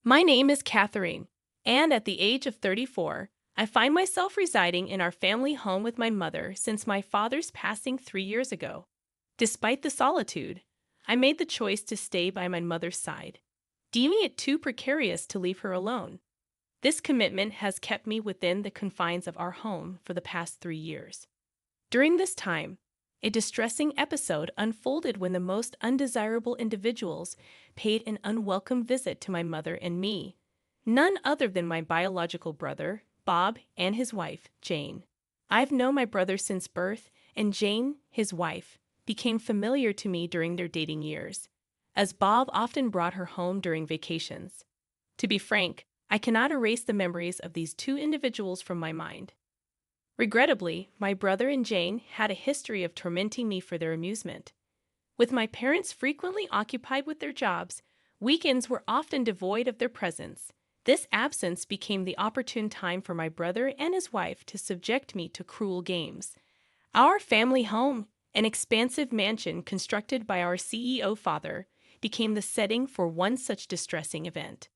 My name is Catherine, and at the age of 34, I find myself residing in our family home with my mother since my father's passing 3 years ago. Despite the solitude, I made the choice to stay by my mother's side, deeming it too precarious to leave her alone. This commitment has kept me within the confines of our home for the past 3 years. During this time, a distressing episode unfolded when the most undesirable individuals paid an unwelcome visit to my mother and me. None other than my biological brother, Bob, and his wife, Jane. I've known my brother since birth, and Jane, his wife, became familiar to me during their dating years, as Bob often brought her home during vacations. To be frank, I cannot erase the memories of these two individuals from my mind. Regrettably, my brother and Jane had a history of tormenting me for their amusement. With my parents frequently occupied with their jobs, weekends were often devoid of their presence. This absence became the opportune time for my brother and his wife to subject me to cruel games. Our family home, an expansive mansion constructed by our CEO father, became the setting for one such distressing event.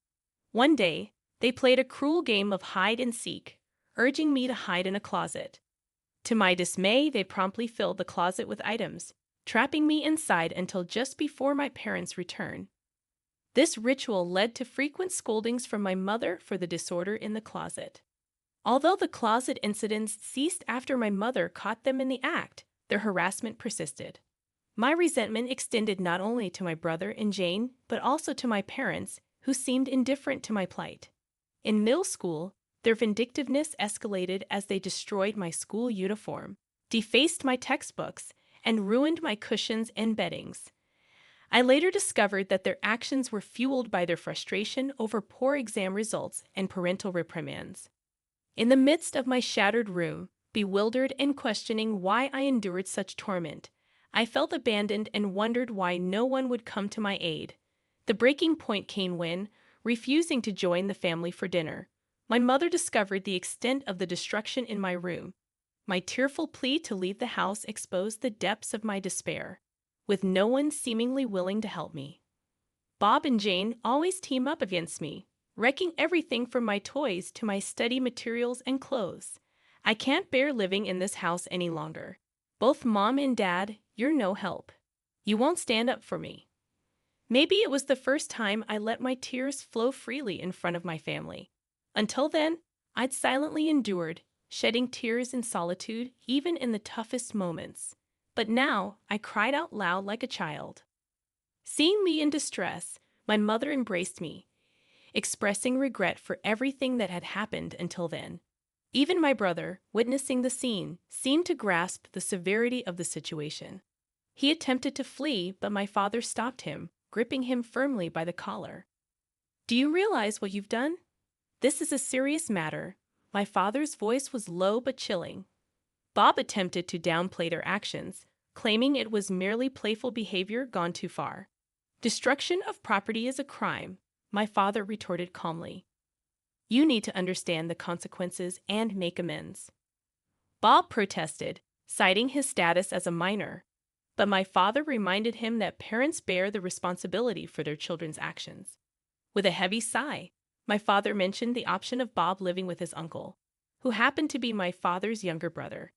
One day, they played a cruel game of hide and seek, urging me to hide in a closet. To my dismay, they promptly filled the closet with items, trapping me inside until just before my parents' return. This ritual led to frequent scoldings from my mother for the disorder in the closet. Although the closet incidents ceased after my mother caught them in the act, their harassment persisted. My resentment extended not only to my brother and Jane, but also to my parents, who seemed indifferent to my plight. In middle school, their vindictiveness escalated as they destroyed my school uniform, defaced my textbooks, and ruined my cushions and beddings. I later discovered that their actions were fueled by their frustration over poor exam results and parental reprimands. In the midst of my shattered room, bewildered and questioning why I endured such torment, I felt abandoned and wondered why no one would come to my aid. The breaking point came when, refusing to join the family for dinner, my mother discovered the extent of the destruction in my room. My tearful plea to leave the house exposed the depths of my despair, with no one seemingly willing to help me. Bob and Jane always team up against me, wrecking everything from my toys to my study materials and clothes. I can't bear living in this house any longer. Both Mom and Dad, you're no help. You won't stand up for me. Maybe it was the first time I let my tears flow freely in front of my family. Until then, I'd silently endured, shedding tears in solitude even in the toughest moments. But now, I cried out loud like a child. Seeing me in distress, my mother embraced me, expressing regret for everything that had happened until then. Even my brother, witnessing the scene, seemed to grasp the severity of the situation. He attempted to flee, but my father stopped him, gripping him firmly by the collar. "Do you realize what you've done? This is a serious matter." My father's voice was low but chilling. Bob attempted to downplay their actions, claiming it was merely playful behavior gone too far. "Destruction of property is a crime," my father retorted calmly. "You need to understand the consequences and make amends." Bob protested, citing his status as a minor, but my father reminded him that parents bear the responsibility for their children's actions. With a heavy sigh, my father mentioned the option of Bob living with his uncle, who happened to be my father's younger brother.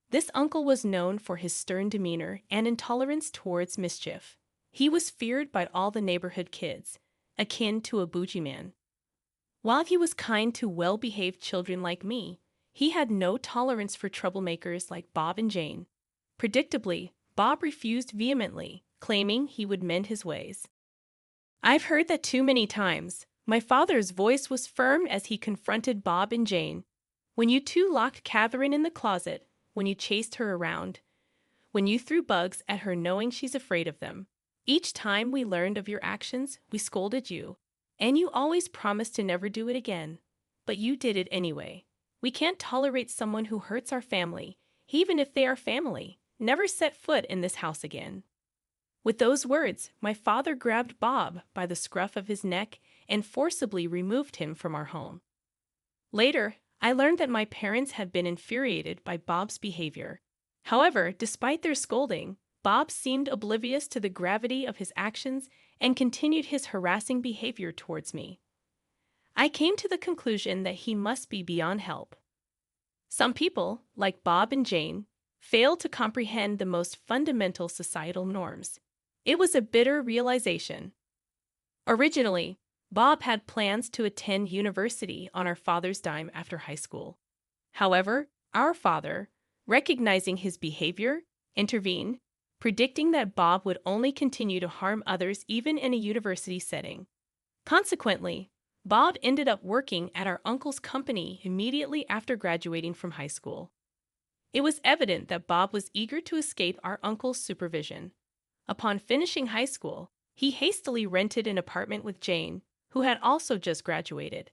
This uncle was known for his stern demeanor and intolerance towards mischief. He was feared by all the neighborhood kids, akin to a boogeyman. While he was kind to well-behaved children like me, he had no tolerance for troublemakers like Bob and Jane. Predictably, Bob refused vehemently, claiming he would mend his ways. I've heard that too many times. My father's voice was firm as he confronted Bob and Jane. "When you two locked Catherine in the closet, when you chased her around, when you threw bugs at her knowing she's afraid of them. Each time we learned of your actions, we scolded you, and you always promised to never do it again. But you did it anyway. We can't tolerate someone who hurts our family, even if they are family. Never set foot in this house again." With those words, my father grabbed Bob by the scruff of his neck and forcibly removed him from our home. Later, I learned that my parents had been infuriated by Bob's behavior. However, despite their scolding, Bob seemed oblivious to the gravity of his actions and continued his harassing behavior towards me. I came to the conclusion that he must be beyond help. Some people, like Bob and Jane, fail to comprehend the most fundamental societal norms. It was a bitter realization. Originally, Bob had plans to attend university on our father's dime after high school. However, our father, recognizing his behavior, intervened, predicting that Bob would only continue to harm others even in a university setting. Consequently, Bob ended up working at our uncle's company immediately after graduating from high school. It was evident that Bob was eager to escape our uncle's supervision. Upon finishing high school, he hastily rented an apartment with Jane, who had also just graduated.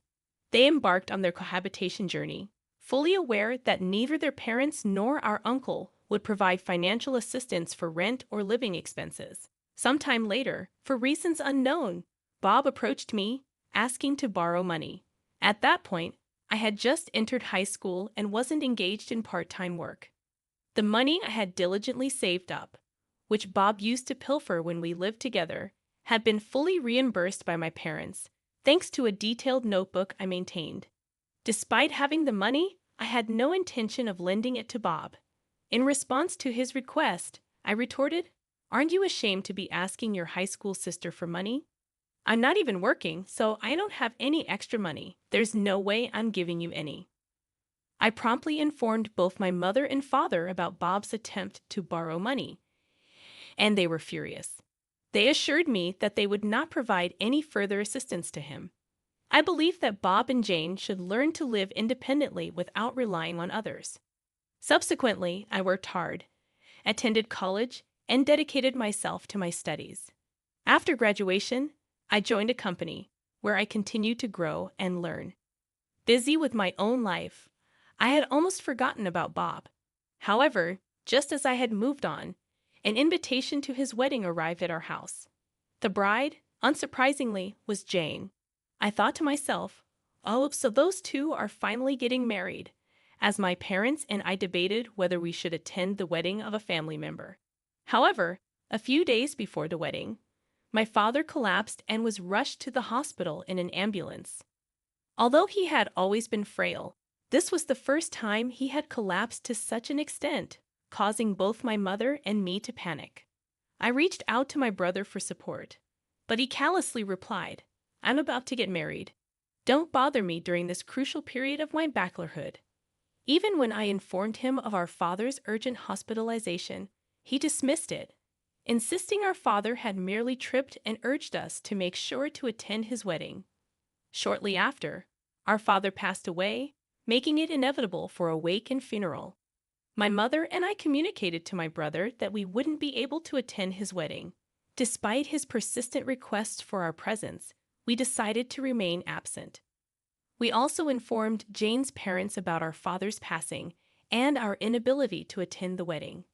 They embarked on their cohabitation journey, fully aware that neither their parents nor our uncle would provide financial assistance for rent or living expenses. Sometime later, for reasons unknown, Bob approached me, asking to borrow money. At that point, I had just entered high school and wasn't engaged in part-time work. The money I had diligently saved up, which Bob used to pilfer when we lived together, had been fully reimbursed by my parents, thanks to a detailed notebook I maintained. Despite having the money, I had no intention of lending it to Bob. In response to his request, I retorted, "Aren't you ashamed to be asking your high school sister for money? I'm not even working, so I don't have any extra money. There's no way I'm giving you any." I promptly informed both my mother and father about Bob's attempt to borrow money, and they were furious. They assured me that they would not provide any further assistance to him. I believe that Bob and Jane should learn to live independently without relying on others. Subsequently, I worked hard, attended college, and dedicated myself to my studies. After graduation, I joined a company where I continued to grow and learn. Busy with my own life, I had almost forgotten about Bob. However, just as I had moved on, an invitation to his wedding arrived at our house. The bride, unsurprisingly, was Jane. I thought to myself, oh, so those two are finally getting married, as my parents and I debated whether we should attend the wedding of a family member. However, a few days before the wedding, my father collapsed and was rushed to the hospital in an ambulance. Although he had always been frail, this was the first time he had collapsed to such an extent, causing both my mother and me to panic. I reached out to my brother for support, but he callously replied, "I'm about to get married. Don't bother me during this crucial period of my bachelorhood." Even when I informed him of our father's urgent hospitalization, he dismissed it, insisting our father had merely tripped and urged us to make sure to attend his wedding. Shortly after, our father passed away, making it inevitable for a wake and funeral. My mother and I communicated to my brother that we wouldn't be able to attend his wedding. Despite his persistent requests for our presence, we decided to remain absent. We also informed Jane's parents about our father's passing and our inability to attend the wedding.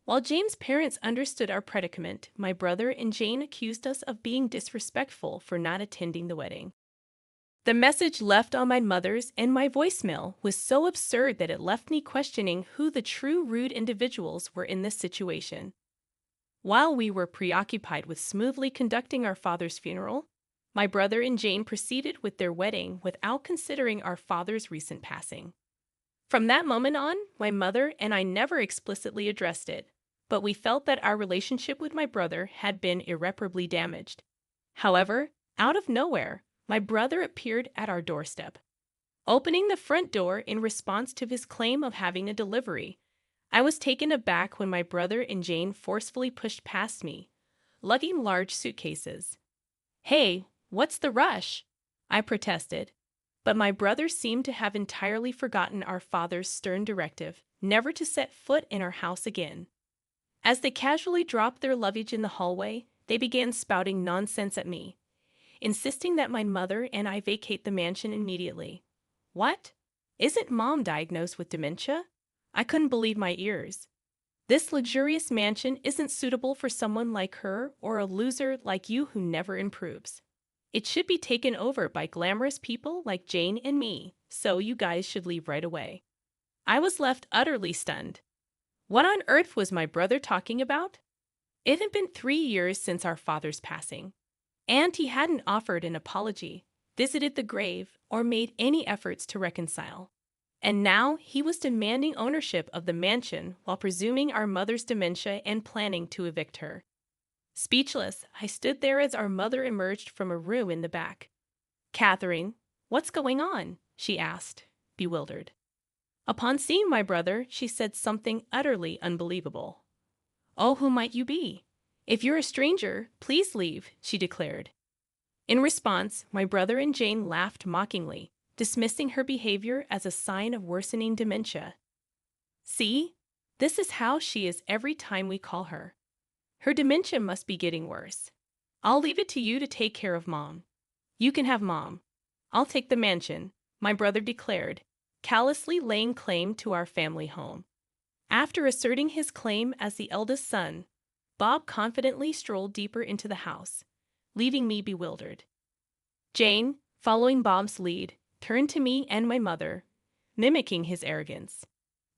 While Jane's parents understood our predicament, my brother and Jane accused us of being disrespectful for not attending the wedding. The message left on my mother's and my voicemail was so absurd that it left me questioning who the true rude individuals were in this situation. While we were preoccupied with smoothly conducting our father's funeral, my brother and Jane proceeded with their wedding without considering our father's recent passing. From that moment on, my mother and I never explicitly addressed it, but we felt that our relationship with my brother had been irreparably damaged. However, out of nowhere, my brother appeared at our doorstep. Opening the front door in response to his claim of having a delivery, I was taken aback when my brother and Jane forcefully pushed past me, lugging large suitcases. "Hey, what's the rush?" I protested, but my brother seemed to have entirely forgotten our father's stern directive never to set foot in our house again. As they casually dropped their luggage in the hallway, they began spouting nonsense at me, insisting that my mother and I vacate the mansion immediately. What? Isn't Mom diagnosed with dementia? I couldn't believe my ears. This luxurious mansion isn't suitable for someone like her or a loser like you who never improves. It should be taken over by glamorous people like Jane and me, so you guys should leave right away. I was left utterly stunned. What on earth was my brother talking about? It had been 3 years since our father's passing, and he hadn't offered an apology, visited the grave, or made any efforts to reconcile. And now he was demanding ownership of the mansion while presuming our mother's dementia and planning to evict her. Speechless, I stood there as our mother emerged from a room in the back. "Catherine, what's going on?" she asked, bewildered. Upon seeing my brother, she said something utterly unbelievable. "Oh, who might you be? If you're a stranger, please leave," she declared. In response, my brother and Jane laughed mockingly, dismissing her behavior as a sign of worsening dementia. "See? This is how she is every time we call her. Her dementia must be getting worse. I'll leave it to you to take care of Mom." "You can have Mom. I'll take the mansion," my brother declared, callously laying claim to our family home. After asserting his claim as the eldest son, Bob confidently strolled deeper into the house, leaving me bewildered. Jane, following Bob's lead, turned to me and my mother, mimicking his arrogance.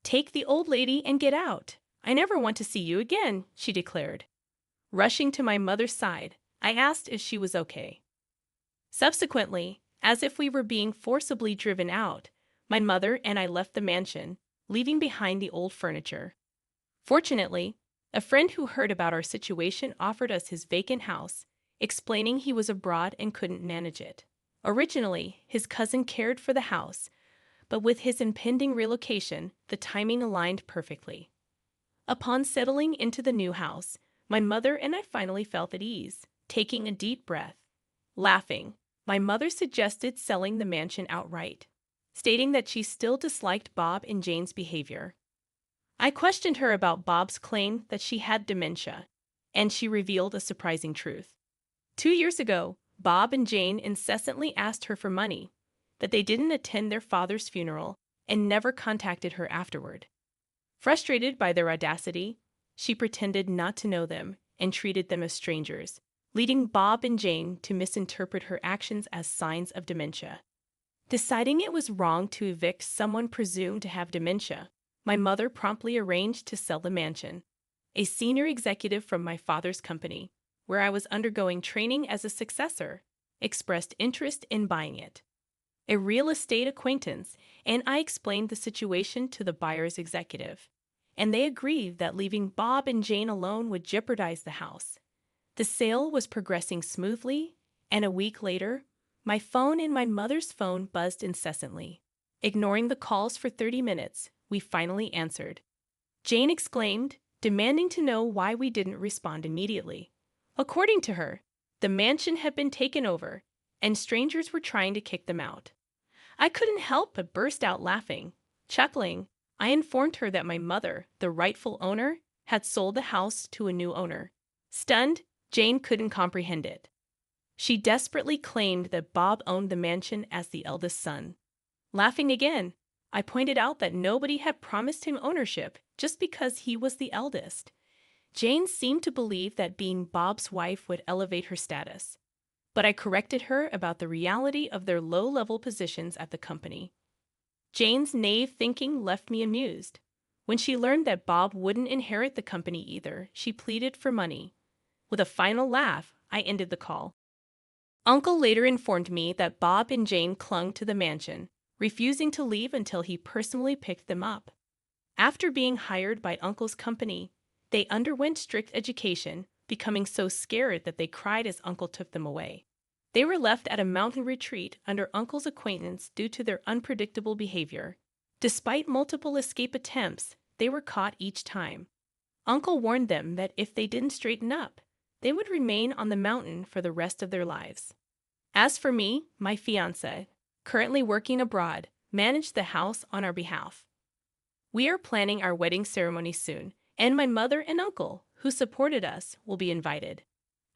"Take the old lady and get out. I never want to see you again," she declared. Rushing to my mother's side, I asked if she was okay. Subsequently, as if we were being forcibly driven out, my mother and I left the mansion, leaving behind the old furniture. Fortunately, a friend who heard about our situation offered us his vacant house, explaining he was abroad and couldn't manage it. Originally, his cousin cared for the house, but with his impending relocation, the timing aligned perfectly. Upon settling into the new house, my mother and I finally felt at ease, taking a deep breath. Laughing, my mother suggested selling the mansion outright, stating that she still disliked Bob and Jane's behavior. I questioned her about Bob's claim that she had dementia, and she revealed a surprising truth. 2 years ago, Bob and Jane incessantly asked her for money, that they didn't attend their father's funeral, and never contacted her afterward. Frustrated by their audacity, she pretended not to know them and treated them as strangers, leading Bob and Jane to misinterpret her actions as signs of dementia. Deciding it was wrong to evict someone presumed to have dementia, my mother promptly arranged to sell the mansion. A senior executive from my father's company, where I was undergoing training as a successor, expressed interest in buying it. A real estate acquaintance, and I explained the situation to the buyer's executive, and they agreed that leaving Bob and Jane alone would jeopardize the house. The sale was progressing smoothly, and a week later, my phone and my mother's phone buzzed incessantly. Ignoring the calls for 30 minutes, we finally answered. Jane exclaimed, demanding to know why we didn't respond immediately. According to her, the mansion had been taken over, and strangers were trying to kick them out. I couldn't help but burst out laughing. Chuckling, I informed her that my mother, the rightful owner, had sold the house to a new owner. Stunned, Jane couldn't comprehend it. She desperately claimed that Bob owned the mansion as the eldest son. Laughing again, I pointed out that nobody had promised him ownership just because he was the eldest. Jane seemed to believe that being Bob's wife would elevate her status, but I corrected her about the reality of their low-level positions at the company. Jane's naive thinking left me amused. When she learned that Bob wouldn't inherit the company either, she pleaded for money. With a final laugh, I ended the call. Uncle later informed me that Bob and Jane clung to the mansion, refusing to leave until he personally picked them up. After being hired by Uncle's company, they underwent strict education, becoming so scared that they cried as Uncle took them away. They were left at a mountain retreat under Uncle's acquaintance due to their unpredictable behavior. Despite multiple escape attempts, they were caught each time. Uncle warned them that if they didn't straighten up, they would remain on the mountain for the rest of their lives. As for me, my fiancé, currently working abroad, managed the house on our behalf. We are planning our wedding ceremony soon, and my mother and uncle, who supported us, will be invited.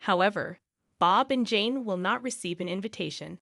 However, Bob and Jane will not receive an invitation.